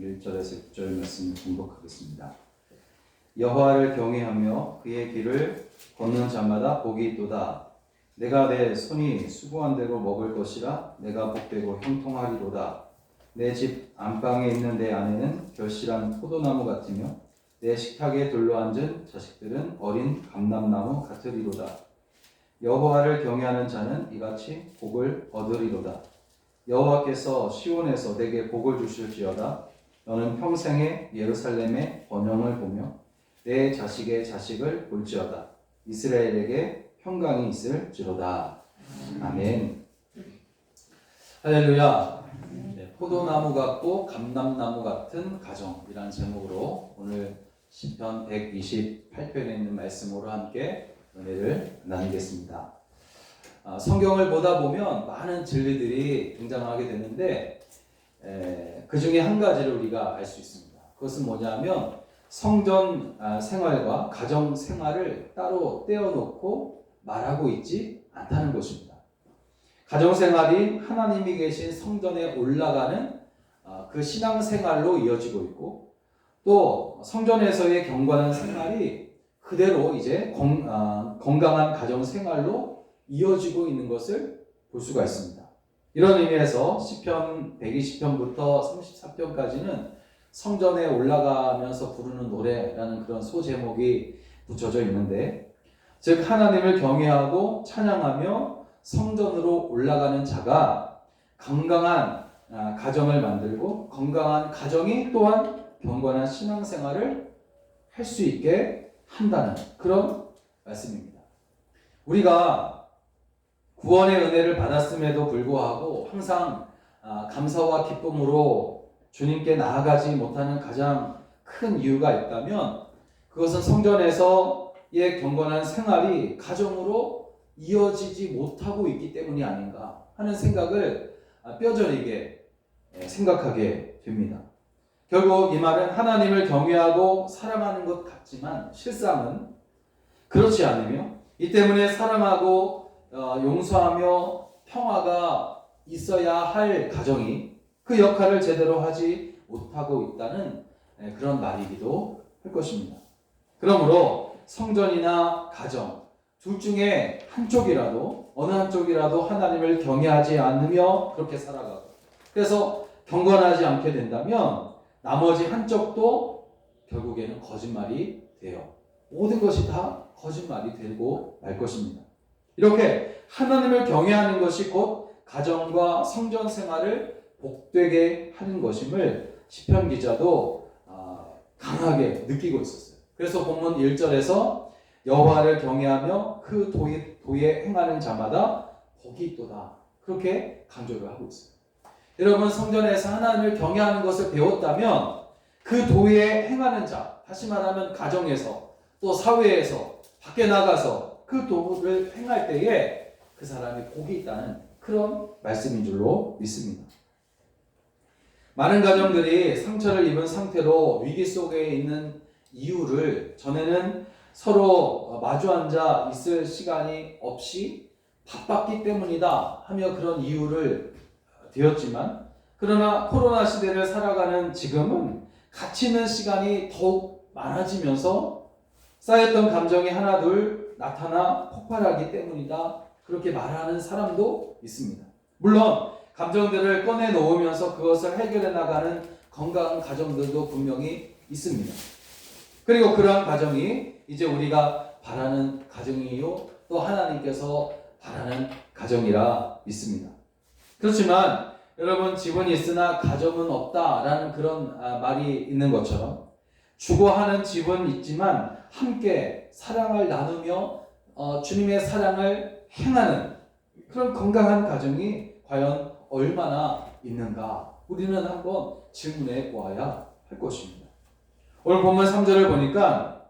1절에서 6절 말씀을 공독하겠습니다. 여호와를 경외하며 그의 길을 걷는 자마다 복이 있도다. 내가 내 손이 수고한 대로 먹을 것이라 내가 복되고 형통하리로다. 내 집 안방에 있는 내 아내는 결실한 포도나무 같으며 내 식탁에 둘러앉은 자식들은 어린 감람나무 같으리로다. 여호와를 경외하는 자는 이같이 복을 얻으리로다. 여호와께서 시온에서 내게 복을 주실지어다. 너는 평생에 예루살렘의 번영을 보며 내 자식의 자식을 볼지어다. 이스라엘에게 평강이 있을지로다. 아멘. 할렐루야. 포도나무 같고 감람나무 같은 가정이라는 제목으로 오늘 시편 128편에 있는 말씀으로 함께 은혜를 나누겠습니다. 성경을 보다 보면 많은 진리들이 등장하게 되는데 그 중에 한 가지를 우리가 알 수 있습니다. 그것은 뭐냐면 성전 생활과 가정 생활을 따로 떼어놓고 말하고 있지 않다는 것입니다. 가정 생활이 하나님이 계신 성전에 올라가는 그 신앙 생활로 이어지고 있고, 또 성전에서의 경건한 생활이 그대로 이제 건강한 가정 생활로 이어지고 있는 것을 볼 수가 있습니다. 이런 의미에서 시편 120편부터 34편까지는 성전에 올라가면서 부르는 노래라는 그런 소제목이 붙여져 있는데, 즉 하나님을 경외하고 찬양하며 성전으로 올라가는 자가 건강한 가정을 만들고 건강한 가정이 또한 경건한 신앙생활을 할 수 있게 한다는 그런 말씀입니다. 우리가 구원의 은혜를 받았음에도 불구하고 항상 감사와 기쁨으로 주님께 나아가지 못하는 가장 큰 이유가 있다면 그것은 성전에서의 경건한 생활이 가정으로 이어지지 못하고 있기 때문이 아닌가 하는 생각을 뼈저리게 생각하게 됩니다. 결국 이 말은 하나님을 경외하고 사랑하는 것 같지만 실상은 그렇지 않으며, 이 때문에 사랑하고 용서하며 평화가 있어야 할 가정이 그 역할을 제대로 하지 못하고 있다는 그런 말이기도 할 것입니다. 그러므로 성전이나 가정 둘 중에 한쪽이라도 어느 한쪽이라도 하나님을 경외하지 않으며 그렇게 살아가고, 그래서 경건하지 않게 된다면 나머지 한쪽도 결국에는 거짓말이 돼요. 모든 것이 다 거짓말이 되고 말 것입니다. 이렇게 하나님을 경외하는 것이 곧 가정과 성전 생활을 복되게 하는 것임을 시편 기자도 강하게 느끼고 있었어요. 그래서 본문 1절에서 여호와를 경외하며 그 도에 행하는 자마다 복이 있도다, 그렇게 강조를 하고 있어요. 여러분, 성전에서 하나님을 경외하는 것을 배웠다면 그 도에 행하는 자, 다시 말하면 가정에서 또 사회에서 밖에 나가서 그 도를 행할 때에 그 사람이 복이 있다는 그런 말씀인 줄로 믿습니다. 많은 가정들이 상처를 입은 상태로 위기 속에 있는 이유를 전에는 서로 마주 앉아 있을 시간이 없이 바빴기 때문이다 하며 그런 이유를 되었지만, 그러나 코로나 시대를 살아가는 지금은 같이 있는 시간이 더욱 많아지면서 쌓였던 감정이 하나둘 나타나 폭발하기 때문이다, 그렇게 말하는 사람도 있습니다. 물론 감정들을 꺼내놓으면서 그것을 해결해 나가는 건강한 가정들도 분명히 있습니다. 그리고 그러한 가정이 이제 우리가 바라는 가정이요, 또 하나님께서 바라는 가정이라 믿습니다. 그렇지만 여러분, 집은 있으나 가정은 없다라는 그런 말이 있는 것처럼 주거하는 집은 있지만 함께 사랑을 나누며 주님의 사랑을 행하는 그런 건강한 가정이 과연 얼마나 있는가, 우리는 한번 질문해 보아야 할 것입니다. 오늘 본문 3절을 보니까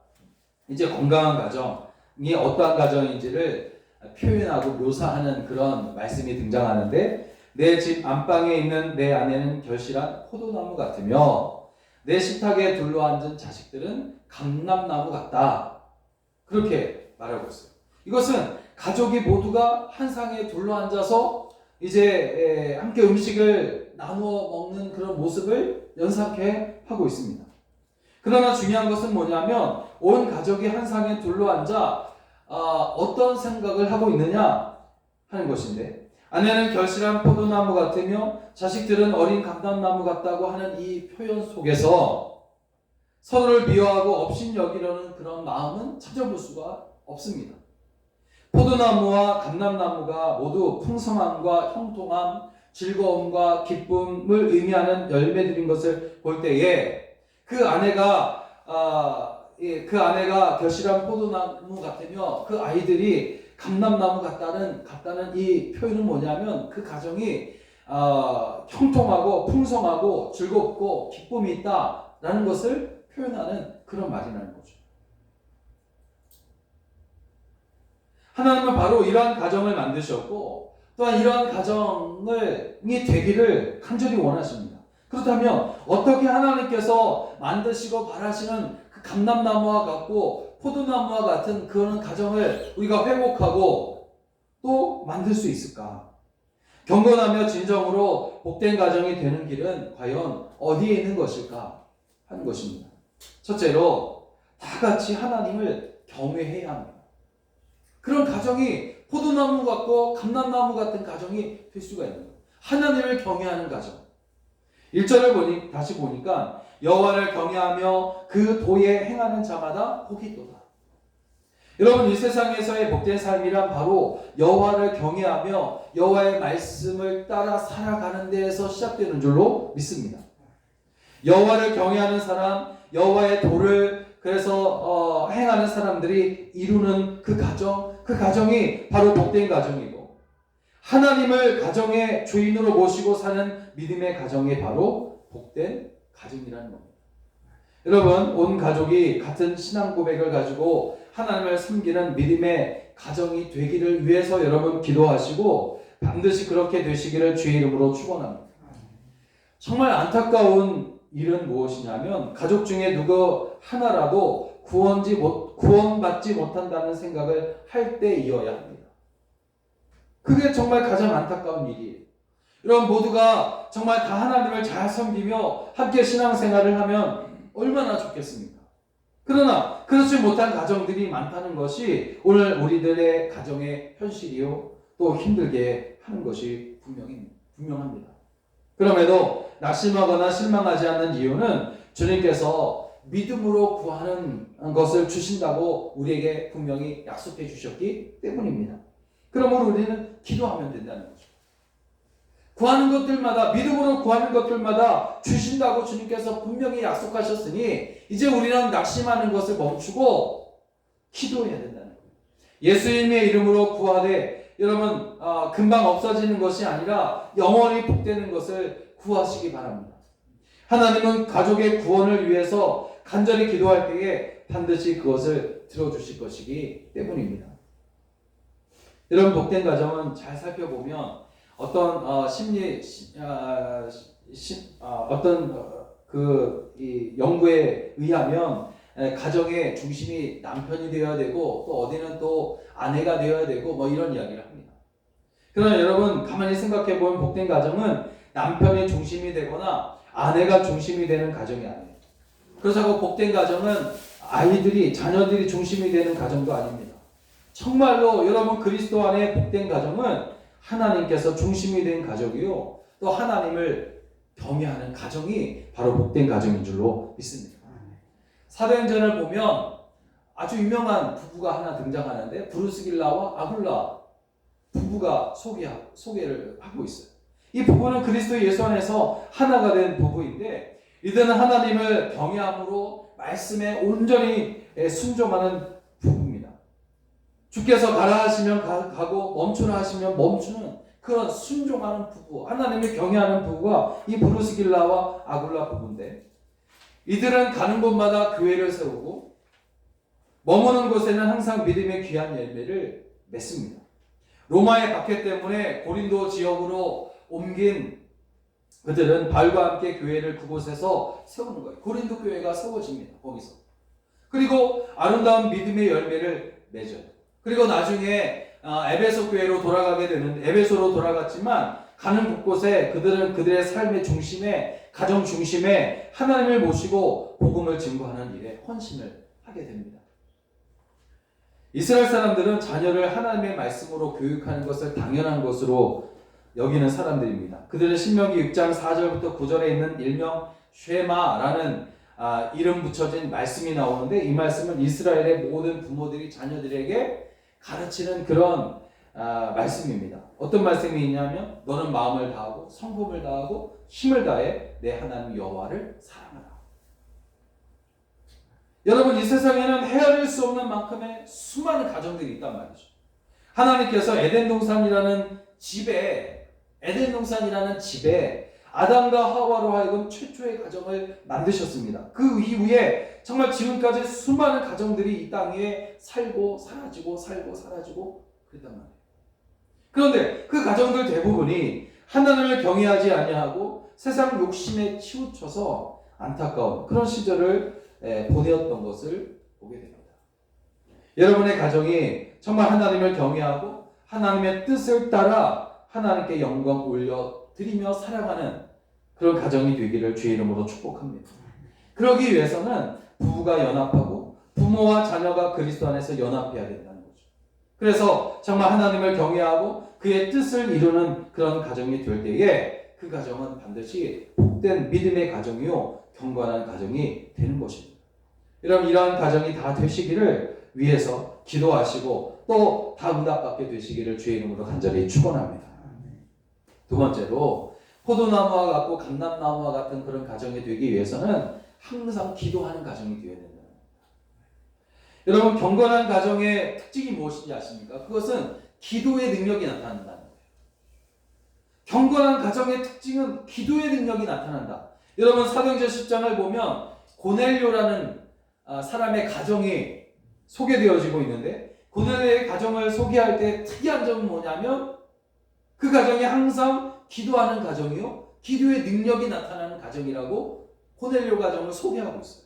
이제 건강한 가정이 어떠한 가정인지를 표현하고 묘사하는 그런 말씀이 등장하는데, 내 집 안방에 있는 내 아내는 결실한 포도나무 같으며 내 식탁에 둘러앉은 자식들은 감람나무 같다, 그렇게 말하고 있어요. 이것은 가족이 모두가 한 상에 둘러앉아서 이제 함께 음식을 나누어 먹는 그런 모습을 연상케 하고 있습니다. 그러나 중요한 것은 뭐냐면 온 가족이 한 상에 둘러앉아 어떤 생각을 하고 있느냐 하는 것인데, 아내는 결실한 포도나무 같으며 자식들은 어린 감람나무 같다고 하는 이 표현 속에서 서로를 미워하고 업신여기려는 그런 마음은 찾아볼 수가 없습니다. 포도나무와 감람나무가 모두 풍성함과 형통함, 즐거움과 기쁨을 의미하는 열매들인 것을 볼 때에 그 아내가 결실한 포도나무 같으며 그 아이들이 감람나무 같다는 이 표현은 뭐냐면 그 가정이 형통하고 풍성하고 즐겁고 기쁨이 있다라는 것을 표현하는 그런 말이라는 거죠. 하나님은 바로 이러한 가정을 만드셨고 또한 이러한 가정이 되기를 간절히 원하십니다. 그렇다면 어떻게 하나님께서 만드시고 바라시는 그 감람나무와 같고 포도나무와 같은 그런 가정을 우리가 회복하고 또 만들 수 있을까? 경건하며 진정으로 복된 가정이 되는 길은 과연 어디에 있는 것일까 하는 것입니다. 첫째로 다 같이 하나님을 경외해야 합니다. 그런 가정이 포도나무 같고 감람나무 같은 가정이 될 수가 있는 거예요. 하나님을 경외하는 가정. 1절을 다시 보니까 여호와를 경외하며 그 도에 행하는 자마다 복이 있도다. 여러분, 이 세상에서의 복된 삶이란 바로 여호와를 경외하며 여호와의 말씀을 따라 살아가는 데에서 시작되는 줄로 믿습니다. 여호와를 경외하는 사람, 여호와의 도를 그래서 행하는 사람들이 이루는 그 가정이 바로 복된 가정이고, 하나님을 가정의 주인으로 모시고 사는 믿음의 가정이 바로 복된 가정이라는 겁니다. 여러분, 온 가족이 같은 신앙 고백을 가지고 하나님을 섬기는 믿음의 가정이 되기를 위해서 여러분 기도하시고 반드시 그렇게 되시기를 주의 이름으로 축원합니다. 정말 안타까운 일은 무엇이냐면 가족 중에 누구 하나라도 구원받지 못한다는 생각을 할 때이어야 합니다. 그게 정말 가장 안타까운 일이에요. 여러분, 모두가 정말 다 하나님을 잘 섬기며 함께 신앙생활을 하면 얼마나 좋겠습니까? 그러나 그렇지 못한 가정들이 많다는 것이 오늘 우리들의 가정의 현실이요, 또 힘들게 하는 것이 분명합니다. 그럼에도 낙심하거나 실망하지 않는 이유는 주님께서 믿음으로 구하는 것을 주신다고 우리에게 분명히 약속해 주셨기 때문입니다. 그러므로 우리는 기도하면 된다는 거죠. 구하는 것들마다, 믿음으로 구하는 것들마다 주신다고 주님께서 분명히 약속하셨으니 이제 우리는 낙심하는 것을 멈추고 기도해야 된다는 거예요. 예수님의 이름으로 구하되 여러분 금방 없어지는 것이 아니라 영원히 복되는 것을 구하시기 바랍니다. 하나님은 가족의 구원을 위해서 간절히 기도할 때에 반드시 그것을 들어주실 것이기 때문입니다. 여러분, 복된 가정은 잘 살펴보면 어떤 이 연구에 의하면 가정의 중심이 남편이 되어야 되고 또 어디는 또 아내가 되어야 되고 뭐 이런 이야기를 합니다. 그러나 여러분, 가만히 생각해 보면 복된 가정은 남편이 중심이 되거나 아내가 중심이 되는 가정이 아니에요. 그렇다고 복된 가정은 자녀들이 중심이 되는 가정도 아닙니다. 정말로 여러분, 그리스도 안에 복된 가정은 하나님께서 중심이 된 가족이요, 또 하나님을 경외하는 가정이 바로 복된 가정인 줄로 믿습니다. 사도행전을 보면 아주 유명한 부부가 하나 등장하는데 브루스길라와 아굴라 부부가 소개를 하고 있어요. 이 부부는 그리스도 예수 안에서 하나가 된 부부인데 이들은 하나님을 경외함으로 말씀에 온전히 순종하는 부부입니다. 주께서 가라 하시면 가고 멈추라 하시면 멈추는 그런 순종하는 부부, 하나님을 경외하는 부부가 이 브루스길라와 아굴라 부부인데, 이들은 가는 곳마다 교회를 세우고 머무는 곳에는 항상 믿음의 귀한 열매를 맺습니다. 로마의 박해 때문에 고린도 지역으로 옮긴 그들은 바울과 함께 교회를 그곳에서 세우는 거예요. 고린도 교회가 세워집니다. 거기서. 그리고 아름다운 믿음의 열매를 맺어요. 그리고 나중에 에베소로 돌아갔지만 가는 곳곳에 그들은 그들의 삶의 중심에, 가정 중심에 하나님을 모시고 복음을 증거하는 일에 헌신을 하게 됩니다. 이스라엘 사람들은 자녀를 하나님의 말씀으로 교육하는 것을 당연한 것으로 여기는 사람들입니다. 그들은 신명기 6장 4절부터 9절에 있는 일명 쉐마라는 이름 붙여진 말씀이 나오는데, 이 말씀은 이스라엘의 모든 부모들이 자녀들에게 가르치는 그런 말씀입니다. 어떤 말씀이 있냐면, 너는 마음을 다하고 성품을 다하고 힘을 다해 내 하나님 여호와를 사랑하라. 여러분, 이 세상에는 헤아릴 수 없는 만큼의 수많은 가정들이 있단 말이죠. 하나님께서 에덴 동산이라는 집에 아담과 하와로 하여금 최초의 가정을 만드셨습니다. 그 이후에 정말 지금까지 수많은 가정들이 이 땅에 살고 사라지고 그랬단 말이에요. 그런데 그 가정들 대부분이 하나님을 경외하지 아니하고 세상 욕심에 치우쳐서 안타까운 그런 시절을 보내었던 것을 보게 됩니다. 여러분의 가정이 정말 하나님을 경외하고 하나님의 뜻을 따라 하나님께 영광 올려드리며 살아가는 그런 가정이 되기를 주의 이름으로 축복합니다. 그러기 위해서는 부부가 연합하고 부모와 자녀가 그리스도 안에서 연합해야 된다는 거죠. 그래서 정말 하나님을 경외하고 그의 뜻을 이루는 그런 가정이 될 때에 그 가정은 반드시 복된 믿음의 가정이요 경건한 가정이 되는 것입니다. 여러분, 이러한 가정이 다 되시기를 위해서 기도하시고 또 다 응답받게 되시기를 주의 이름으로 간절히 축원합니다. 두 번째로, 포도나무와 같고 감람나무와 같은 그런 가정이 되기 위해서는 항상 기도하는 가정이 되어야 된다. 여러분, 경건한 가정의 특징이 무엇인지 아십니까? 그것은 기도의 능력이 나타난다는 거예요. 경건한 가정의 특징은 기도의 능력이 나타난다. 여러분, 사도행전 10장을 보면 고넬료라는 사람의 가정이 소개되어지고 있는데, 고넬료의 가정을 소개할 때 특이한 점은 뭐냐면 그 가정이 항상 기도하는 가정이요 기도의 능력이 나타나는 가정이라고 고넬료 가정을 소개하고 있어요.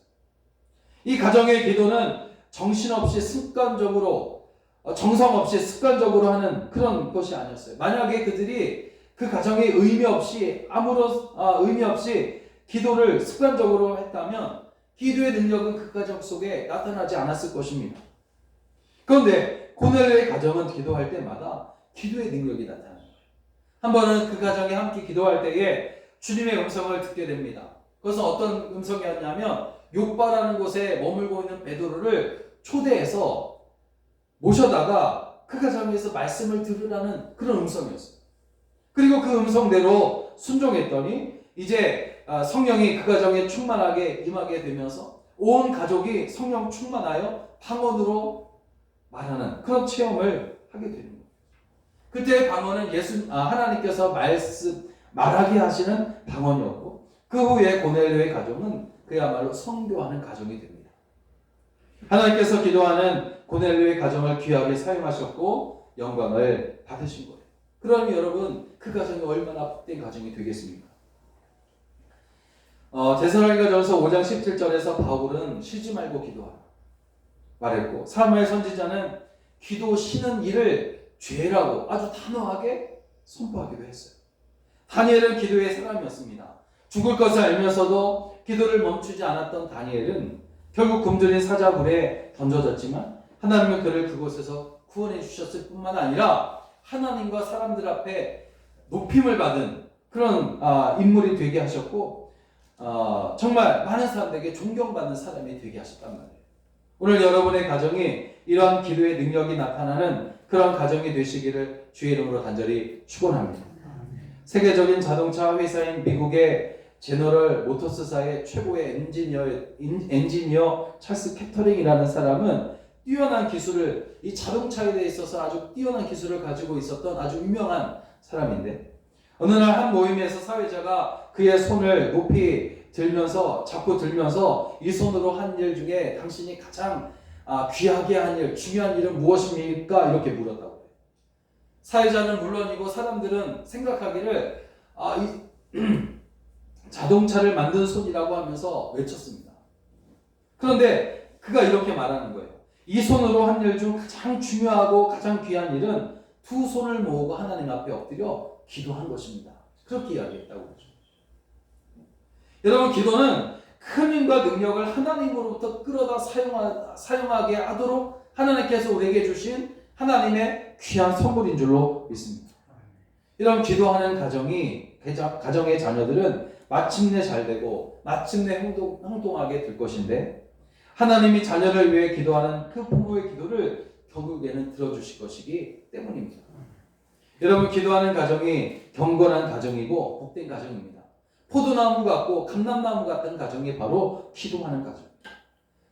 이 가정의 기도는 정신없이 습관적으로, 정성 없이 습관적으로 하는 그런 것이 아니었어요. 만약에 그들이 그 가정에 의미 없이 기도를 습관적으로 했다면 기도의 능력은 그 가정 속에 나타나지 않았을 것입니다. 그런데 고넬료의 가정은 기도할 때마다 기도의 능력이 나타나는 거예요. 한 번은 그 가정이 함께 기도할 때에 주님의 음성을 듣게 됩니다. 그것은 어떤 음성이었냐면, 욥바라는 곳에 머물고 있는 베드로를 초대해서 모셔다가 그 가정에서 말씀을 들으라는 그런 음성이었어요. 그리고 그 음성대로 순종했더니 이제 성령이 그 가정에 충만하게 임하게 되면서 온 가족이 성령 충만하여 방언으로 말하는 그런 체험을 하게 되는 거예요. 그때의 방언은 하나님께서 말하게 하시는 방언이었고, 그 후에 고넬료의 가정은 그야말로 선교하는 가정이 됩니다. 하나님께서 기도하는 고넬료의 가정을 귀하게 사용하셨고 영광을 받으신 거예요. 그러면 여러분, 그 가정이 얼마나 복된 가정이 되겠습니까? 데살로니가전서 5장 17절에서 바울은 쉬지 말고 기도하라 말했고, 사무엘 선지자는 기도 쉬는 일을 죄라고 아주 단호하게 선포하기도 했어요. 다니엘은 기도의 사람이었습니다. 죽을 것을 알면서도 기도를 멈추지 않았던 다니엘은 결국 굶주린 사자굴에 던져졌지만 하나님은 그를 그곳에서 구원해 주셨을 뿐만 아니라 하나님과 사람들 앞에 높임을 받은 그런 인물이 되게 하셨고, 정말 많은 사람들에게 존경받는 사람이 되게 하셨단 말이에요. 오늘 여러분의 가정이 이러한 기도의 능력이 나타나는 그런 가정이 되시기를 주의 이름으로 간절히 축원합니다. 세계적인 자동차 회사인 미국의 제너럴 모터스사의 최고의 엔지니어 찰스 캐터링이라는 사람은 뛰어난 기술을, 이 자동차에 대해 있어서 아주 뛰어난 기술을 가지고 있었던 아주 유명한 사람인데, 어느 날 한 모임에서 사회자가 그의 손을 높이 잡고 들면서 이 손으로 한 일 중에 당신이 가장 귀하게 한 일, 중요한 일은 무엇입니까? 이렇게 물었다고 해요. 사회자는 물론이고 사람들은 생각하기를 자동차를 만든 손이라고 하면서 외쳤습니다. 그런데 그가 이렇게 말하는 거예요. 이 손으로 한 일 중 가장 중요하고 가장 귀한 일은 두 손을 모으고 하나님 앞에 엎드려 기도한 것입니다. 그렇게 이야기했다고 그러죠. 여러분, 기도는 큰 힘과 능력을 하나님으로부터 끌어다 사용하게 하도록 하나님께서 우리에게 주신 하나님의 귀한 선물인 줄로 믿습니다. 이런 기도하는 가정의 자녀들은 마침내 잘되고 마침내 형통하게 될 것인데, 하나님이 자녀를 위해 기도하는 그 부모의 기도를 결국에는 들어주실 것이기 때문입니다. 여러분, 기도하는 가정이 경건한 가정이고 복된 가정입니다. 포도나무 같고 감람나무 같은 가정이 바로 기도하는 가정입니다.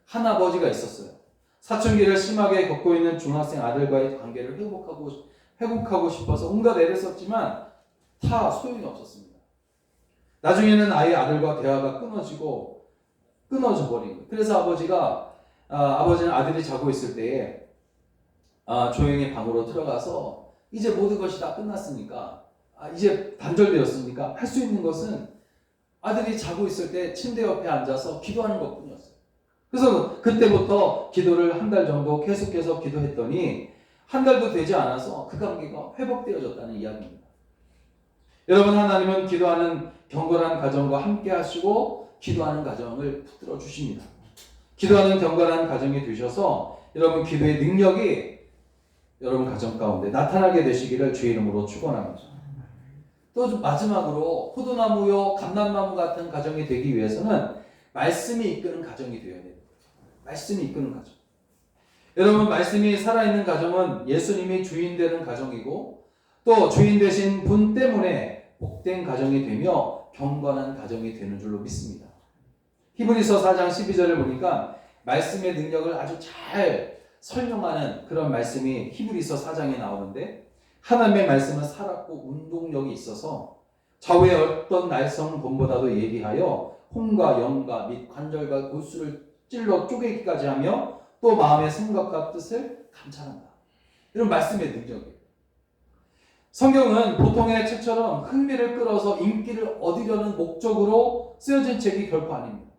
한 아버지가 있었어요. 사춘기를 심하게 겪고 있는 중학생 아들과의 관계를 회복하고 싶어서 온갖 애를 썼지만 다 소용이 없었습니다. 나중에는 아예 아들과 대화가 끊어져 버린 거예요. 그래서 아버지는 아들이 자고 있을 때에 조용히 방으로 들어가서 이제 모든 것이 다 끝났으니까, 이제 단절되었으니까 할 수 있는 것은 아들이 자고 있을 때 침대 옆에 앉아서 기도하는 것뿐이었어요. 그래서 그때부터 기도를 한 달 정도 계속해서 기도했더니 한 달도 되지 않아서 그 관계가 회복되어졌다는 이야기입니다. 여러분, 하나님은 기도하는 경건한 가정과 함께 하시고 기도하는 가정을 붙들어 주십니다. 기도하는 경건한 가정이 되셔서 여러분 기도의 능력이 여러분 가정 가운데 나타나게 되시기를 주의 이름으로 축원합니다. 또 마지막으로 포도나무요 감람나무 같은 가정이 되기 위해서는 말씀이 이끄는 가정이 되어야 됩니다. 말씀이 이끄는 가정. 여러분, 말씀이 살아있는 가정은 예수님이 주인 되는 가정이고, 또 주인 되신 분 때문에 복된 가정이 되며 경건한 가정이 되는 줄로 믿습니다. 히브리서 4장 12절을 보니까 말씀의 능력을 아주 잘 설명하는 그런 말씀이 히브리서 4장에 나오는데, 하나님의 말씀은 살았고 운동력이 있어서 좌우의 어떤 날성검보다도 예리하여 혼과 영과 및 관절과 골수를 찔러 쪼개기까지 하며 또 마음의 생각과 뜻을 감찰한다. 이런 말씀의 능력이에요. 성경은 보통의 책처럼 흥미를 끌어서 인기를 얻으려는 목적으로 쓰여진 책이 결코 아닙니다.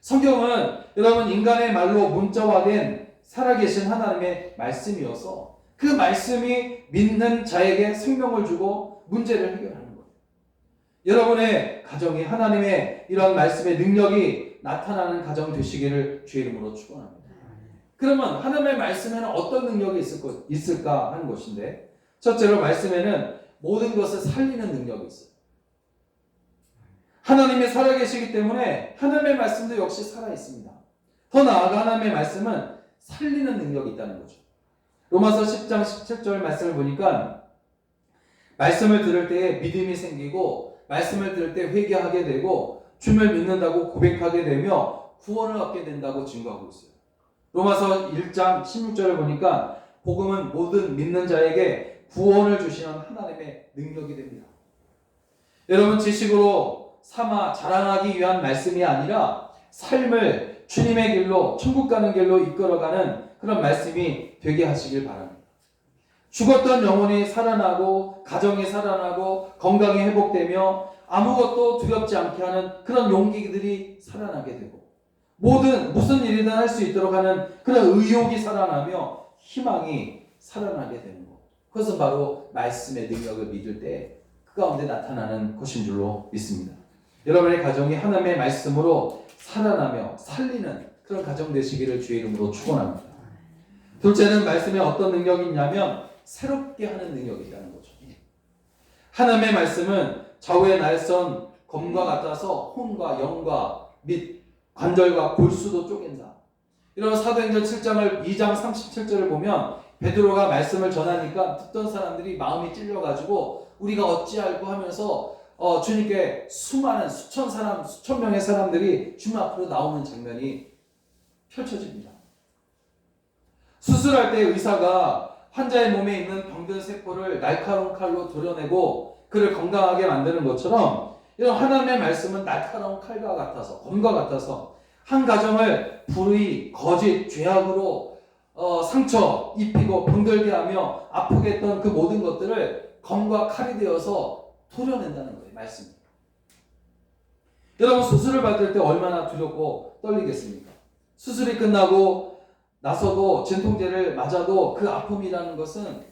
성경은 여러분 인간의 말로 문자화된 살아계신 하나님의 말씀이어서 그 말씀이 믿는 자에게 생명을 주고 문제를 해결하는 거예요. 여러분의 가정이 하나님의 이런 말씀의 능력이 나타나는 가정 되시기를 주의 이름으로 축원합니다. 그러면 하나님의 말씀에는 어떤 능력이 있을까 하는 것인데, 첫째로 말씀에는 모든 것을 살리는 능력이 있어요. 하나님이 살아계시기 때문에 하나님의 말씀도 역시 살아있습니다. 더 나아가 하나님의 말씀은 살리는 능력이 있다는 거죠. 로마서 10장 17절 말씀을 보니까 말씀을 들을 때에 믿음이 생기고 말씀을 들을 때 회개하게 되고 주를 믿는다고 고백하게 되며 구원을 얻게 된다고 증거하고 있어요. 로마서 1장 16절을 보니까 복음은 모든 믿는 자에게 구원을 주시는 하나님의 능력이 됩니다. 여러분, 지식으로 삼아 자랑하기 위한 말씀이 아니라 삶을 주님의 길로 천국 가는 길로 이끌어가는 그런 말씀이 되게 하시길 바랍니다. 죽었던 영혼이 살아나고 가정이 살아나고 건강이 회복되며 아무것도 두렵지 않게 하는 그런 용기들이 살아나게 되고 무슨 일이든 할 수 있도록 하는 그런 의욕이 살아나며 희망이 살아나게 되는 것. 그것은 바로 말씀의 능력을 믿을 때 그 가운데 나타나는 것인 줄로 믿습니다. 여러분의 가정이 하나님의 말씀으로 살아나며 살리는 그런 가정 되시기를 주의 이름으로 축원합니다. 둘째는 말씀에 어떤 능력이 있냐면 새롭게 하는 능력이 있다는 거죠. 하나님의 말씀은 좌우의 날선 검과 같아서 혼과 영과 및 관절과 골수도 쪼갠다. 이런 사도행전 7장을 2장 37절을 보면 베드로가 말씀을 전하니까 듣던 사람들이 마음이 찔려가지고 우리가 어찌할꼬 하면서 주님께 수천 명의 사람들이 주님 앞으로 나오는 장면이 펼쳐집니다. 수술할 때 의사가 환자의 몸에 있는 병든 세포를 날카로운 칼로 도려내고 그를 건강하게 만드는 것처럼 이런 하나님의 말씀은 날카로운 칼과 같아서 검과 같아서 한 가정을 불의, 거짓, 죄악으로 상처 입히고 병들게 하며 아프게 했던 그 모든 것들을 검과 칼이 되어서 도려낸다는 거예요. 말씀이. 여러분, 수술을 받을 때 얼마나 두렵고 떨리겠습니까? 수술이 끝나고 나서도 진통제를 맞아도 그 아픔이라는 것은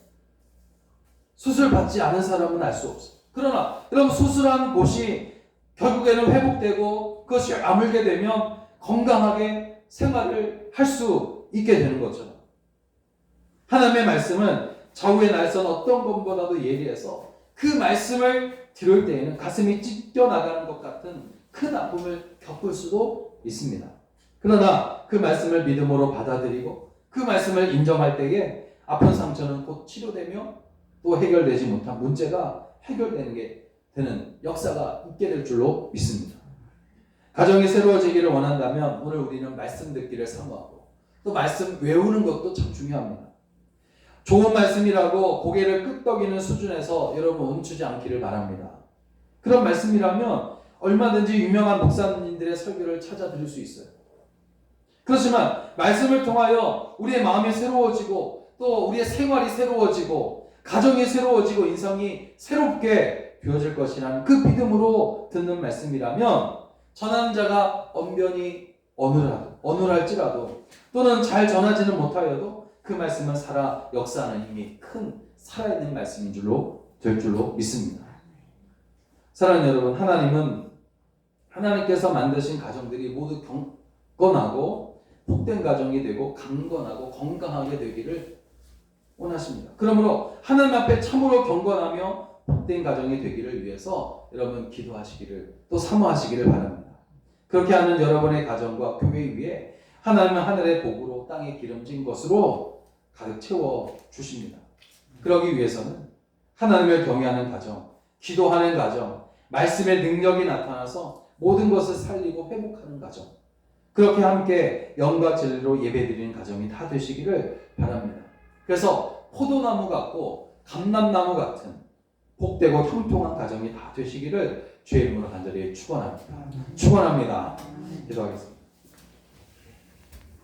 수술 받지 않은 사람은 알 수 없어요. 그러나 여러분 수술한 곳이 결국에는 회복되고 그것이 아물게 되면 건강하게 생활을 할 수 있게 되는 거죠. 하나님의 말씀은 좌우의 날선 어떤 것보다도 예리해서 그 말씀을 들을 때에는 가슴이 찢겨 나가는 것 같은 큰 아픔을 겪을 수도 있습니다. 그러나 그 말씀을 믿음으로 받아들이고 그 말씀을 인정할 때에 아픈 상처는 곧 치료되며 또 해결되지 못한 문제가 되는 역사가 있게 될 줄로 믿습니다. 가정이 새로워지기를 원한다면 오늘 우리는 말씀 듣기를 사모하고 또 말씀 외우는 것도 참 중요합니다. 좋은 말씀이라고 고개를 끄덕이는 수준에서 여러분 멈추지 않기를 바랍니다. 그런 말씀이라면 얼마든지 유명한 목사님들의 설교를 찾아 들을 수 있어요. 그렇지만 말씀을 통하여 우리의 마음이 새로워지고 또 우리의 생활이 새로워지고 가정이 새로워지고 인성이 새롭게 되어질 것이라는 그 믿음으로 듣는 말씀이라면 전하는 자가 언변이 어눌할지라도 또는 잘 전하지는 못하여도 그 말씀은 살아 역사하는 힘이 큰 살아있는 말씀인 될 줄로 믿습니다. 사랑하는 여러분, 하나님께서 만드신 가정들이 모두 경건하고 복된 가정이 되고 강건하고 건강하게 되기를 원하십니다. 그러므로 하나님 앞에 참으로 경건하며 복된 가정이 되기를 위해서 여러분 기도하시기를 또 사모하시기를 바랍니다. 그렇게 하는 여러분의 가정과 교회 위에 하나님은 하늘의 복으로 땅에 기름진 것으로 가득 채워 주십니다. 그러기 위해서는 하나님을 경외하는 가정, 기도하는 가정, 말씀의 능력이 나타나서 모든 것을 살리고 회복하는 가정, 그렇게 함께 영과 진리로 예배드리는 가정이 다 되시기를 바랍니다. 그래서 포도나무 같고 감람나무 같은 복되고 형통한 가정이 다 되시기를 주의 이름으로 간절히 축원합니다. 기도하겠습니다.